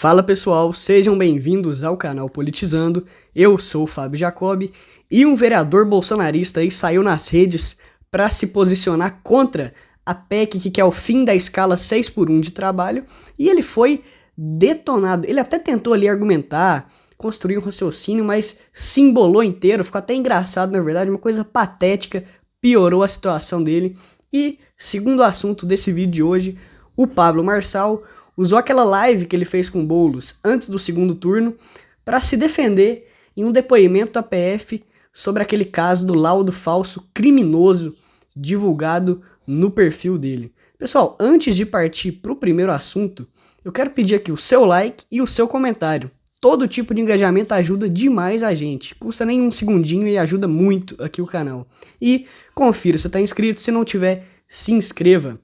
Fala pessoal, sejam bem-vindos ao canal Politizando. Eu sou o Fábio Jacob e um vereador bolsonarista aí saiu nas redes para se posicionar contra a PEC que quer o fim da escala 6x1 de trabalho e ele foi detonado. Ele até tentou ali argumentar, construir um raciocínio, mas se embolou inteiro, ficou até engraçado na verdade, uma coisa patética, piorou a situação dele. E, segundo o assunto desse vídeo de hoje, o Pablo Marçal usou aquela live que ele fez com o Boulos antes do segundo turno para se defender em um depoimento da PF sobre aquele caso do laudo falso criminoso divulgado no perfil dele. Pessoal, antes de partir para o primeiro assunto, eu quero pedir aqui o seu like e o seu comentário. Todo tipo de engajamento ajuda demais a gente, custa nem um segundinho e ajuda muito aqui o canal. E confira se está inscrito, se não tiver, se inscreva.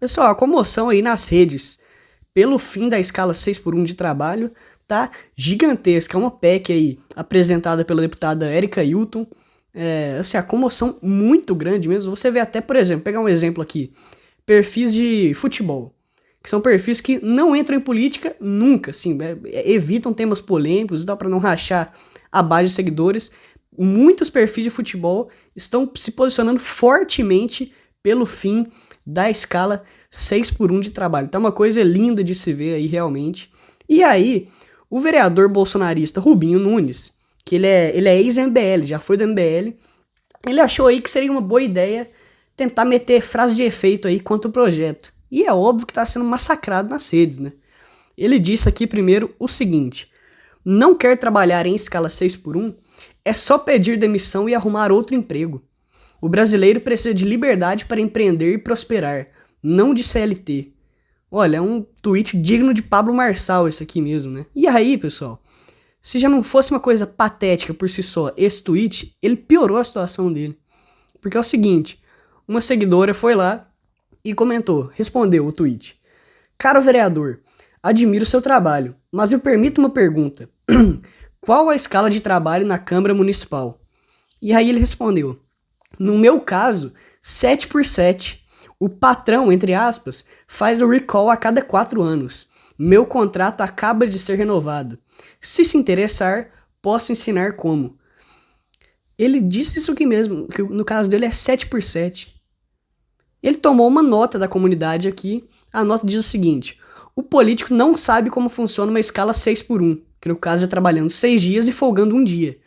Pessoal, a comoção aí nas redes pelo fim da escala 6x1 de trabalho tá gigantesca. É uma PEC aí apresentada pela deputada Érica Hilton. Assim, a comoção muito grande mesmo. Você vê até, por exemplo, pegar um exemplo aqui, perfis de futebol, que são perfis que não entram em política nunca, assim, evitam temas polêmicos, dá para não rachar a base de seguidores. Muitos perfis de futebol estão se posicionando fortemente pelo fim da escala 6x1 de trabalho. Então é uma coisa linda de se ver aí realmente. E aí, o vereador bolsonarista Rubinho Nunes, que ele é ex-MBL, já foi do MBL, ele achou aí que seria uma boa ideia tentar meter frase de efeito aí contra o projeto. E é óbvio que está sendo massacrado nas redes, né? Ele disse aqui primeiro o seguinte: não quer trabalhar em escala 6x1, é só pedir demissão e arrumar outro emprego. O brasileiro precisa de liberdade para empreender e prosperar, não de CLT. Olha, é um tweet digno de Pablo Marçal esse aqui mesmo, né? E aí, pessoal, se já não fosse uma coisa patética por si só, esse tweet, ele piorou a situação dele. Porque é o seguinte, uma seguidora foi lá e comentou, respondeu o tweet: caro vereador, admiro seu trabalho, mas me permita uma pergunta. Qual a escala de trabalho na Câmara Municipal? E aí ele respondeu: no meu caso, 7x7. O patrão, entre aspas, faz o recall a cada 4 anos. Meu contrato acaba de ser renovado. Se interessar, posso ensinar como. Ele disse isso aqui mesmo, que no caso dele é 7x7. Ele tomou uma nota da comunidade aqui. A nota diz o seguinte: o político não sabe como funciona uma escala 6x1, que no caso é trabalhando 6 dias e folgando um dia.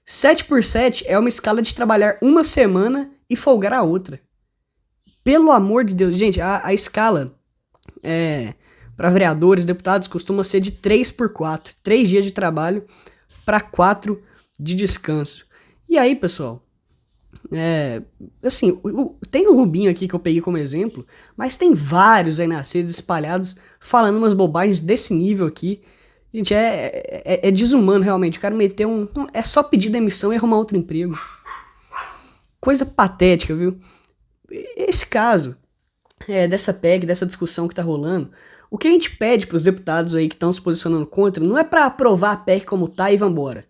7x7 é uma escala de trabalhar uma semana e folgar a outra. Pelo amor de Deus, gente, a escala para vereadores, deputados, costuma ser de 3x4. 3 dias de trabalho para 4 de descanso. E aí, pessoal, assim, tem o Rubinho aqui que eu peguei como exemplo, mas tem vários aí nas redes espalhados falando umas bobagens desse nível aqui. Gente, é desumano realmente. O cara meteu é só pedir demissão e arrumar outro emprego. Coisa patética, viu? Esse caso, dessa PEC, dessa discussão que tá rolando, o que a gente pede pros deputados aí que estão se posicionando contra não é pra aprovar a PEC como tá e vambora.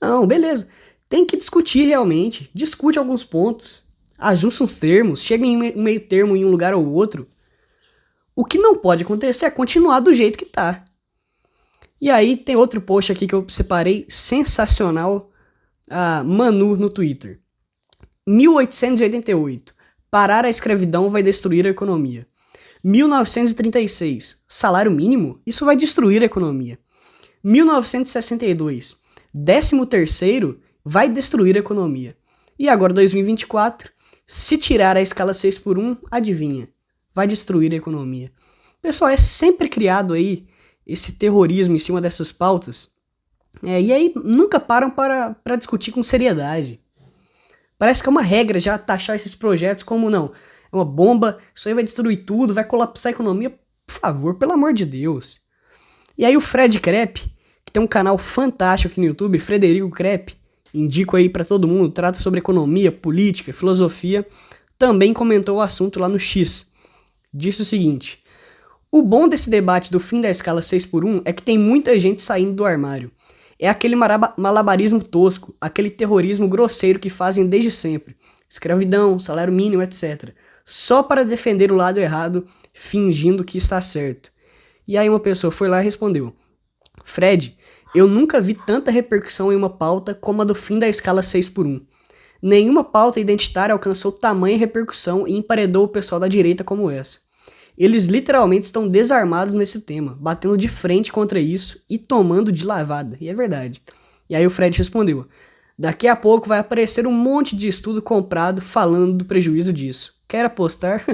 Não, beleza. Tem que discutir realmente. Discute alguns pontos. Ajusta uns termos. Chega em um meio termo em um lugar ou outro. O que não pode acontecer é continuar do jeito que tá. E aí tem outro post aqui que eu separei, sensacional, a Manu no Twitter. 1888. Parar a escravidão vai destruir a economia. 1936. Salário mínimo? Isso vai destruir a economia. 1962. 13º vai destruir a economia. E agora 2024. Se tirar a escala 6x1, adivinha? Vai destruir a economia. Pessoal, é sempre criado aí esse terrorismo em cima dessas pautas. E aí nunca param para discutir com seriedade. Parece que é uma regra já taxar esses projetos como não. É uma bomba, isso aí vai destruir tudo, vai colapsar a economia. Por favor, pelo amor de Deus. E aí o Fred Crepe, que tem um canal fantástico aqui no YouTube, Frederico Crepe, indico aí pra todo mundo, trata sobre economia, política, filosofia, também comentou o assunto lá no X. Disse o seguinte: o bom desse debate do fim da escala 6x1 é que tem muita gente saindo do armário. É aquele malabarismo tosco, aquele terrorismo grosseiro que fazem desde sempre. Escravidão, salário mínimo, etc. Só para defender o lado errado, fingindo que está certo. E aí uma pessoa foi lá e respondeu: Fred, eu nunca vi tanta repercussão em uma pauta como a do fim da escala 6x1. Nenhuma pauta identitária alcançou tamanha repercussão e emparedou o pessoal da direita como essa. Eles literalmente estão desarmados nesse tema, batendo de frente contra isso e tomando de lavada. E é verdade. E aí o Fred respondeu: daqui a pouco vai aparecer um monte de estudo comprado falando do prejuízo disso. Quer apostar?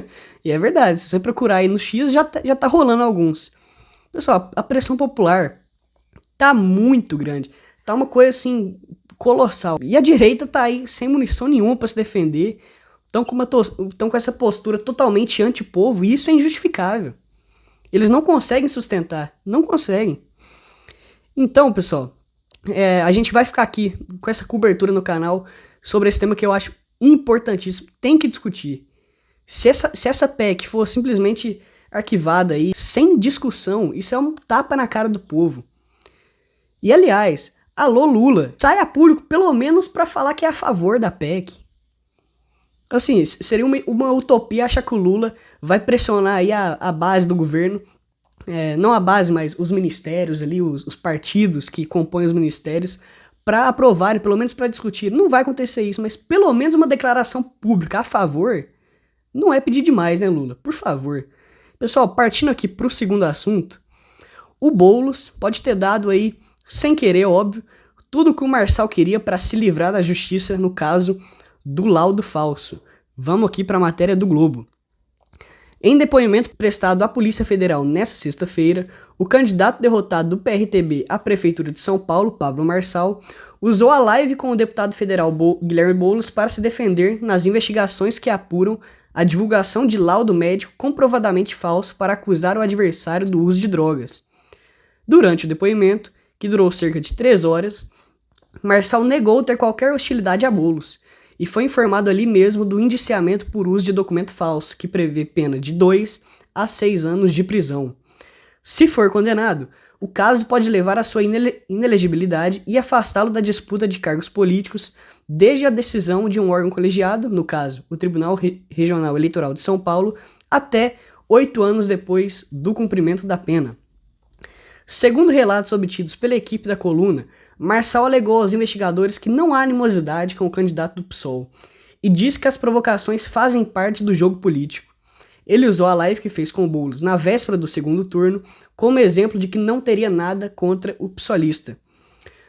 E é verdade, se você procurar aí no X, já tá rolando alguns. Pessoal, a pressão popular tá muito grande. Tá uma coisa assim, colossal. E a direita tá aí sem munição nenhuma pra se defender. Estão com essa postura totalmente anti-povo, e isso é injustificável. Eles não conseguem sustentar. Não conseguem. Então, pessoal, a gente vai ficar aqui com essa cobertura no canal sobre esse tema que eu acho importantíssimo. Tem que discutir. Se essa PEC for simplesmente arquivada aí, sem discussão, isso é um tapa na cara do povo. E aliás, alô Lula, sai a público pelo menos pra falar que é a favor da PEC. Assim, seria uma utopia achar que o Lula vai pressionar aí a base do governo, não a base, mas os ministérios ali, os partidos que compõem os ministérios, pra aprovarem, pelo menos pra discutir. Não vai acontecer isso, mas pelo menos uma declaração pública a favor, não é pedir demais, né, Lula? Por favor. Pessoal, partindo aqui pro segundo assunto, o Boulos pode ter dado aí, sem querer, óbvio, tudo o que o Marçal queria para se livrar da justiça no caso do laudo falso. Vamos aqui para a matéria do Globo. Em depoimento prestado à Polícia Federal nesta sexta-feira, o candidato derrotado do PRTB à Prefeitura de São Paulo, Pablo Marçal, usou a live com o deputado federal Guilherme Boulos para se defender nas investigações que apuram a divulgação de laudo médico comprovadamente falso para acusar o adversário do uso de drogas. Durante o depoimento, que durou cerca de 3 horas, Marçal negou ter qualquer hostilidade a Boulos e foi informado ali mesmo do indiciamento por uso de documento falso, que prevê pena de 2 a 6 anos de prisão. Se for condenado, o caso pode levar à sua inelegibilidade e afastá-lo da disputa de cargos políticos desde a decisão de um órgão colegiado, no caso, o Tribunal Regional Eleitoral de São Paulo, até 8 anos depois do cumprimento da pena. Segundo relatos obtidos pela equipe da coluna, Marçal alegou aos investigadores que não há animosidade com o candidato do PSOL e disse que as provocações fazem parte do jogo político. Ele usou a live que fez com o Boulos na véspera do segundo turno como exemplo de que não teria nada contra o psolista.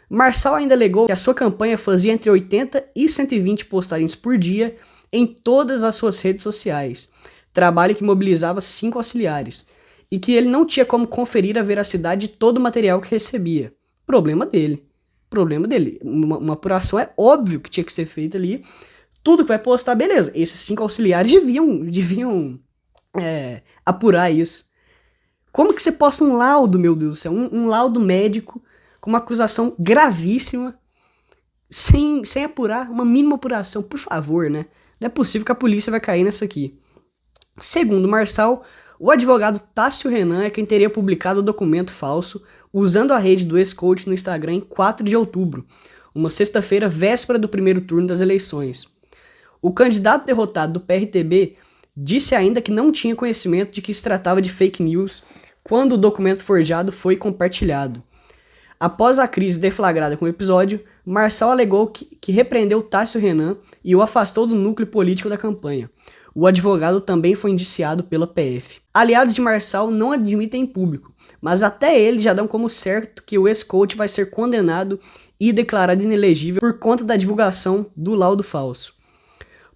Marçal ainda alegou que a sua campanha fazia entre 80 e 120 postagens por dia em todas as suas redes sociais, trabalho que mobilizava 5 auxiliares, e que ele não tinha como conferir a veracidade de todo o material que recebia. Problema dele. Uma apuração é óbvio que tinha que ser feita ali. Tudo que vai postar, beleza. Esses 5 auxiliares deviam apurar isso. Como que você posta um laudo, meu Deus do céu? Um laudo médico com uma acusação gravíssima sem apurar, uma mínima apuração, por favor, né? Não é possível que a polícia vai cair nessa aqui. Segundo Marçal, o advogado Tássio Renan é quem teria publicado o documento falso usando a rede do ex-coach no Instagram em 4 de outubro, uma sexta-feira véspera do primeiro turno das eleições. O candidato derrotado do PRTB disse ainda que não tinha conhecimento de que se tratava de fake news quando o documento forjado foi compartilhado. Após a crise deflagrada com o episódio, Marçal alegou que repreendeu Tássio Renan e o afastou do núcleo político da campanha. O advogado também foi indiciado pela PF. Aliados de Marçal não admitem em público, mas até eles já dão como certo que o ex-coach vai ser condenado e declarado inelegível por conta da divulgação do laudo falso.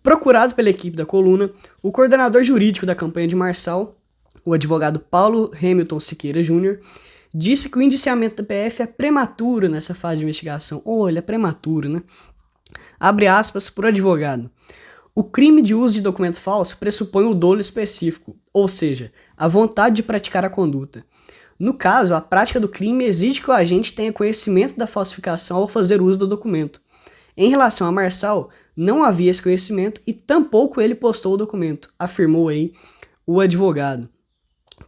Procurado pela equipe da coluna, o coordenador jurídico da campanha de Marçal, o advogado Paulo Hamilton Siqueira Jr., disse que o indiciamento da PF é prematuro nessa fase de investigação. Ele é prematuro, né? Abre aspas por advogado. O crime de uso de documento falso pressupõe o dolo específico, ou seja, a vontade de praticar a conduta. No caso, a prática do crime exige que o agente tenha conhecimento da falsificação ao fazer uso do documento. Em relação a Marçal, não havia esse conhecimento e tampouco ele postou o documento, afirmou aí o advogado.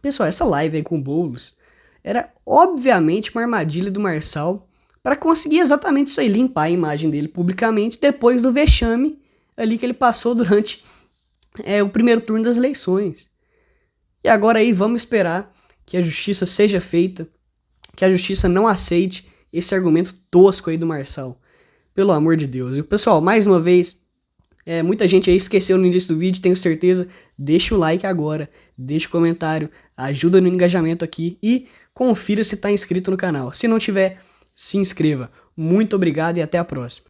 Pessoal, essa live aí com o Boulos era obviamente uma armadilha do Marçal para conseguir exatamente isso aí, limpar a imagem dele publicamente depois do vexame ali que ele passou durante o primeiro turno das eleições. E agora aí vamos esperar que a justiça seja feita, que a justiça não aceite esse argumento tosco aí do Marçal. Pelo amor de Deus. E pessoal, mais uma vez, muita gente aí esqueceu no início do vídeo, tenho certeza. Deixa o like agora, deixa o comentário, ajuda no engajamento aqui e confira se está inscrito no canal. Se não tiver, se inscreva. Muito obrigado e até a próxima.